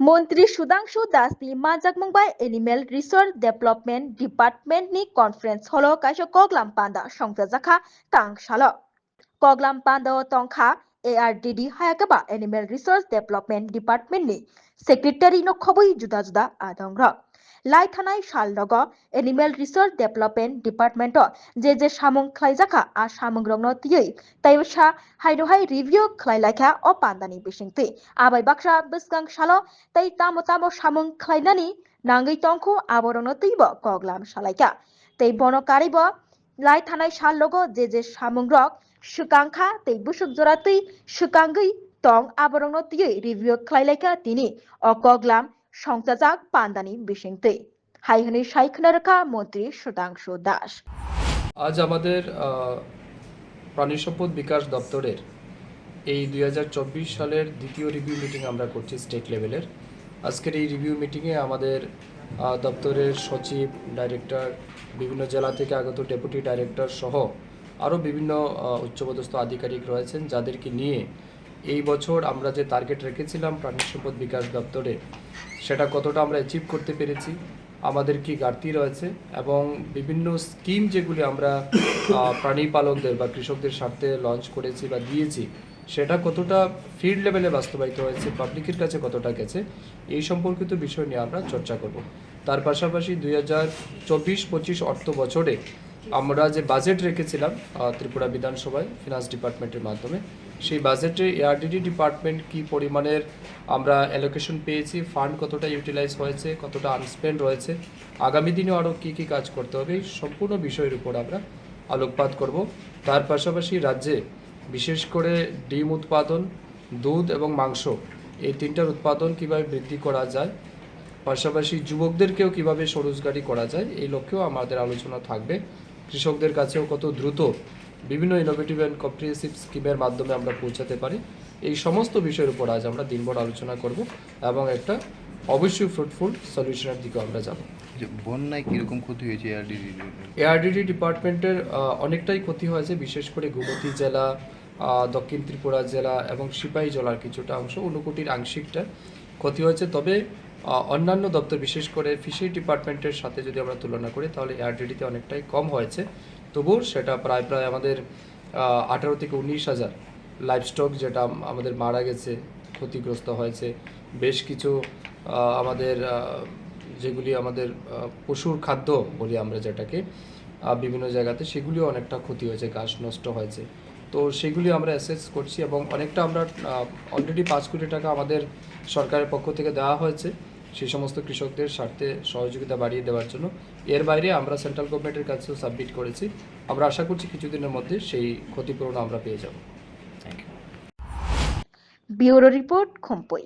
montri sudhangshu dasni manjakmungbai animal research development department ni conference holo kaisa koglam panda songjajakha tangsalo koglam panda tongkha ardd hayakaba animal research development department ni secretary no khobui juda juda adongrok lai thanai sal logo animal research development department je samung khlaijaka a samung rokno tiyei taibsa haidohai review khwlaikha o pandani bisingti abai baksa biskang salo tai tamo tamo samung khlainani nangai tongkho aborno tibo koglam salaika tai bono karibo lai thanai sal logo je samung rok sukangkha tai busuk joratui sukangui tong aborno tiyei review khwlaikha tini o koglam সংচাজাক পান্দানি বিশিংতে হাইহনি সাইখনারকা মন্ত্রী সুধাংশু দাস আজ আমাদের প্রাণী সম্পদ বিকাশ দপ্তরের এই 2024 সালের দ্বিতীয় review meeting আমরা করছি স্টেট লেভেলের। আজকের এই রিভিউ মিটিংয়ে আমাদের দপ্তরের সচিব, ডাইরেক্টর, বিভিন্ন জেলা থেকে আগত ডেপুটি ডাইরেক্টর সহ আরও বিভিন্ন উচ্চপদস্থ আধিকারিক রয়েছেন, যাদেরকে নিয়ে এই বছর আমরা যে টার্গেট রেখেছিলাম প্রাণী সম্পদ বিকাশ দপ্তরে সেটা কতটা আমরা অ্যাচিভ করতে পেরেছি, আমাদের কি ঘাটতি রয়েছে এবং বিভিন্ন স্কিম যেগুলি আমরা প্রাণী পালকদের বা কৃষকদের স্বার্থে লঞ্চ করেছি বা দিয়েছি সেটা কতটা ফিল্ড লেভেলে বাস্তবায়িত হয়েছে, পাবলিকের কাছে কতটা গেছে, এই সম্পর্কিত বিষয় নিয়ে আমরা চর্চা করব। তার পাশাপাশি 2024-25 অর্থ বছরে আমরা যে বাজেট রেখেছিলাম ত্রিপুরা বিধানসভায় ফিনান্স ডিপার্টমেন্টের মাধ্যমে, সেই বাজেটে এআরডিডি ডিপার্টমেন্ট কি পরিমাণের আমরা অ্যালোকেশন পেয়েছি, ফান্ড কতটা ইউটিলাইজ হয়েছে, কতটা আনস্পেন্ড রয়েছে, আগামী দিনেও আরও কী কী কাজ করতে হবে, এই সম্পূর্ণ বিষয়ের উপর আমরা আলোকপাত করব। তার পাশাপাশি রাজ্যে বিশেষ করে ডিম উৎপাদন, দুধ এবং মাংস এই তিনটার উৎপাদন কীভাবে বৃদ্ধি করা যায়, পাশাপাশি যুবকদেরকেও কীভাবে স্বরোজগারি করা যায়, এই লক্ষ্যেও আমাদের আলোচনা থাকবে। কৃষকদের কাছেও কত দ্রুত বিভিন্ন ইনোভেটিভ অ্যান্ড কম্প্রিহেন্সিভ স্কিমের মাধ্যমে আমরা পৌঁছাতে পারি, এই সমস্ত বিষয়ের উপর আজ আমরা দিনভর আলোচনা করব এবং একটা অবশ্যই ফ্রুটফুল সলিউশনের দিকে আমরা যাব। বন্যায় কীরকম ক্ষতি হয়েছে এআরডিডি ডিপার্টমেন্টের অনেকটাই ক্ষতি হয়েছে, বিশেষ করে গোমতী জেলা, দক্ষিণ ত্রিপুরা জেলা এবং সিপাহী জেলার কিছুটা অংশ, ঊনকোটির আংশিকটা ক্ষতি হয়েছে। তবে অন্যান্য দপ্তর বিশেষ করে ফিশারি ডিপার্টমেন্টের সাথে যদি আমরা তুলনা করি তাহলে এআরডিডিতে অনেকটাই কম হয়েছে। তবুও সেটা প্রায় আমাদের 18 থেকে 19 হাজার লাইভস্টক যেটা আমাদের মারা গেছে, ক্ষতিগ্রস্ত হয়েছে। বেশ কিছু আমাদের যেগুলি আমাদের পশুর খাদ্য বলি আমরা যেটাকে, বিভিন্ন জায়গাতে সেগুলিও অনেকটা ক্ষতি হয়েছে, গাছ নষ্ট হয়েছে। তো সেগুলি আমরা অ্যাসেস করছি এবং অনেকটা আমরা অলরেডি 5 কোটি টাকা আমাদের সরকারের পক্ষ থেকে দেওয়া হয়েছে সেই সমস্ত কৃষকদের স্বার্থে সহযোগিতা বাড়িয়ে দেওয়ার জন্য। এর বাইরে আমরা সেন্ট্রাল গভর্নমেন্টের কাছেও সাবমিট করেছি। আমরা আশা করছি কিছুদিনের মধ্যে সেই ক্ষতিপূরণ আমরা পেয়ে যাব। Bureau report, খুম্পুই।